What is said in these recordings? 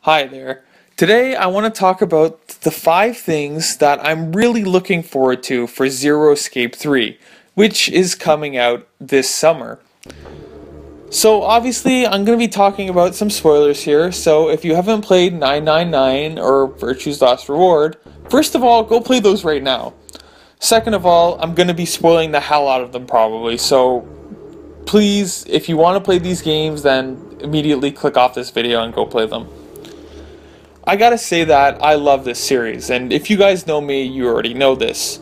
Hi there. Today I want to talk about the 5 things that I'm really looking forward to for Zero Escape 3, which is coming out this summer. So obviously I'm going to be talking about some spoilers here, so if you haven't played 999 or Virtue's Last Reward, first of all, go play those right now. Second of all, I'm going to be spoiling the hell out of them probably, so please, if you want to play these games, then immediately click off this video and go play them. I gotta say that I love this series, and if you guys know me, you already know this.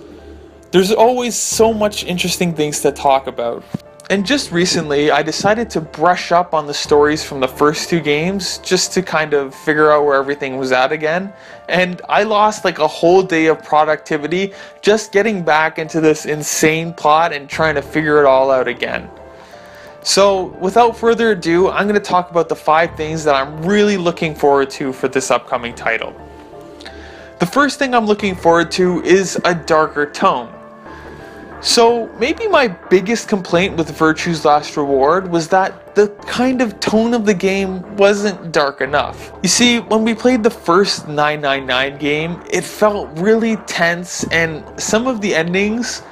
There's always so much interesting things to talk about. And just recently, I decided to brush up on the stories from the first 2 games, just to kind of figure out where everything was at again. And I lost like a whole day of productivity just getting back into this insane plot and trying to figure it all out again. So, without further ado, I'm going to talk about the 5 things that I'm really looking forward to for this upcoming title. The first thing I'm looking forward to is a darker tone. So, maybe my biggest complaint with Virtue's Last Reward was that the kind of tone of the game wasn't dark enough. You see, when we played the first 999 game, it felt really tense, and some of the endings,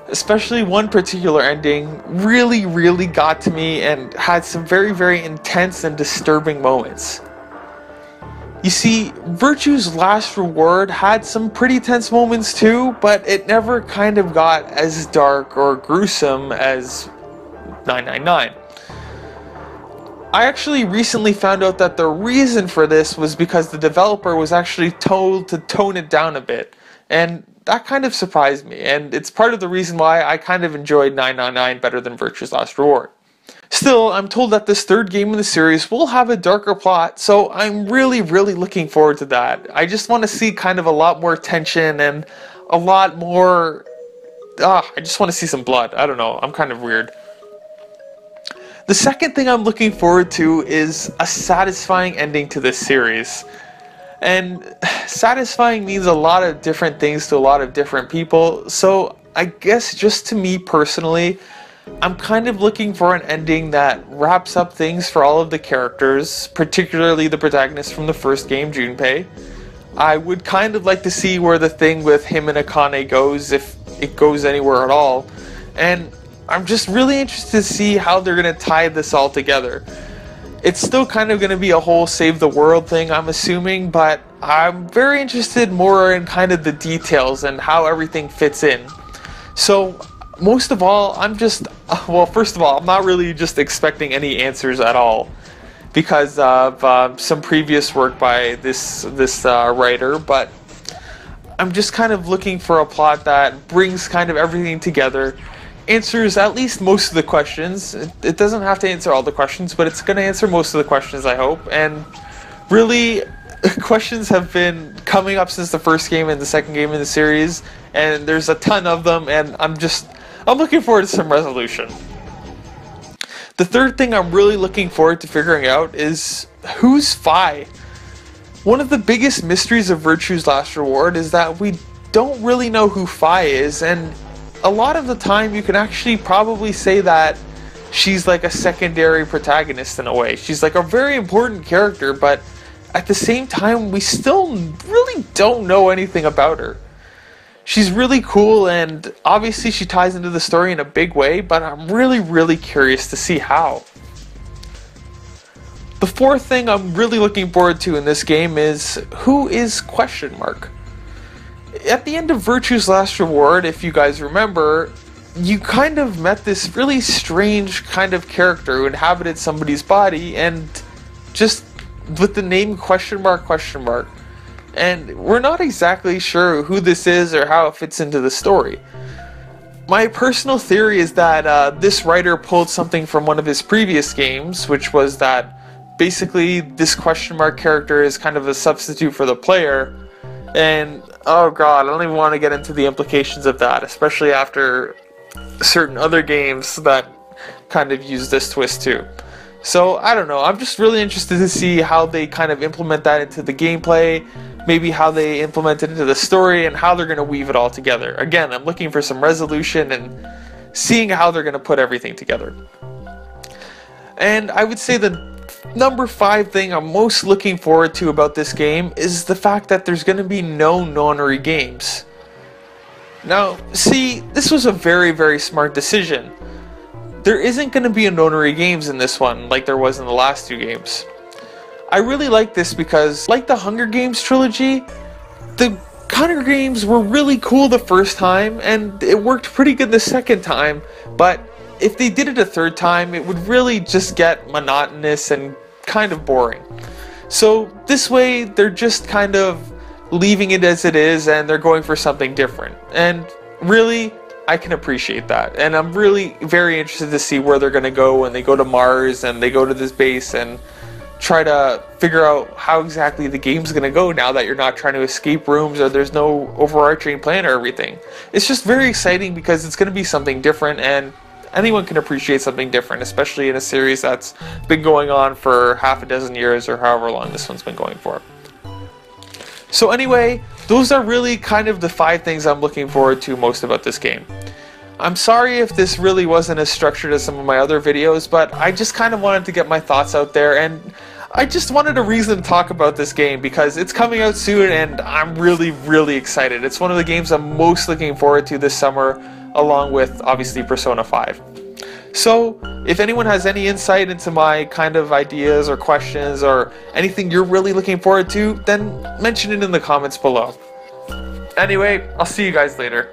especially one particular ending, really got to me and had some very intense and disturbing moments. You see, Virtue's Last Reward had some pretty tense moments too, but it never kind of got as dark or gruesome as 999. I actually recently found out that the reason for this was because the developer was actually told to tone it down a bit, and that kind of surprised me, and it's part of the reason why I kind of enjoyed 999 better than Virtue's Last Reward. Still, I'm told that this 3rd game in the series will have a darker plot, so I'm really looking forward to that. I just want to see kind of a lot more tension and a lot more... I just want to see some blood. I don't know, I'm kind of weird. The second thing I'm looking forward to is a satisfying ending to this series. And satisfying means a lot of different things to a lot of different people, so I guess just to me personally, I'm kind of looking for an ending that wraps up things for all of the characters, particularly the protagonist from the first game, Junpei. I would kind of like to see where the thing with him and Akane goes, if it goes anywhere at all, and I'm just really interested to see how they're going to tie this all together. It's still kind of going to be a whole save the world thing, I'm assuming, but I'm very interested more in kind of the details and how everything fits in. So, most of all, first of all, I'm not really just expecting any answers at all because of some previous work by this writer, but I'm just kind of looking for a plot that brings kind of everything together, answers at least most of the questions. It doesn't have to answer all the questions, but it's going to answer most of the questions, I hope. And really, questions have been coming up since the first game and the second game in the series, and there's a ton of them, and I'm looking forward to some resolution. The third thing I'm really looking forward to figuring out is who's Fi? One of the biggest mysteries of Virtue's Last Reward is that we don't really know who Fi is, and a lot of the time you can actually probably say that she's like a secondary protagonist in a way. She's like a very important character, but at the same time we still really don't know anything about her. She's really cool, and obviously she ties into the story in a big way, but I'm really curious to see how. The fourth thing I'm really looking forward to in this game is who is question mark? At the end of Virtue's Last Reward, if you guys remember, you kind of met this really strange kind of character who inhabited somebody's body, and just with the name question mark, and we're not exactly sure who this is or how it fits into the story. My personal theory is that this writer pulled something from one of his previous games, which was that basically this question mark character is kind of a substitute for the player. And oh god, I don't even want to get into the implications of that, especially after certain other games that kind of use this twist too. So I don't know, I'm just really interested to see how they kind of implement that into the gameplay, maybe how they implement it into the story, and how they're going to weave it all together. Again, I'm looking for some resolution and seeing how they're going to put everything together. And I would say the number 5 thing I'm most looking forward to about this game is the fact that there's going to be no nonary games. Now, see, this was a very, very smart decision. There isn't going to be a nonary games in this one like there was in the last 2 games. I really like this because, like the Hunger Games trilogy, the Hunger Games were really cool the first time and it worked pretty good the second time, but if they did it a third time, it would really just get monotonous and kind of boring. So this way, they're just kind of leaving it as it is and they're going for something different. And really, I can appreciate that. And I'm really very interested to see where they're going to go when they go to Mars and they go to this base and try to figure out how exactly the game's going to go now that you're not trying to escape rooms or there's no overarching plan or everything. It's just very exciting because it's going to be something different, and anyone can appreciate something different, especially in a series that's been going on for half a dozen years or however long this one's been going for. So anyway, those are really kind of the 5 things I'm looking forward to most about this game. I'm sorry if this really wasn't as structured as some of my other videos, but I just kind of wanted to get my thoughts out there, and I just wanted a reason to talk about this game because it's coming out soon and I'm really, really excited. It's one of the games I'm most looking forward to this summer, along with obviously Persona 5. So if anyone has any insight into my kind of ideas or questions or anything you're really looking forward to, then mention it in the comments below. Anyway, I'll see you guys later.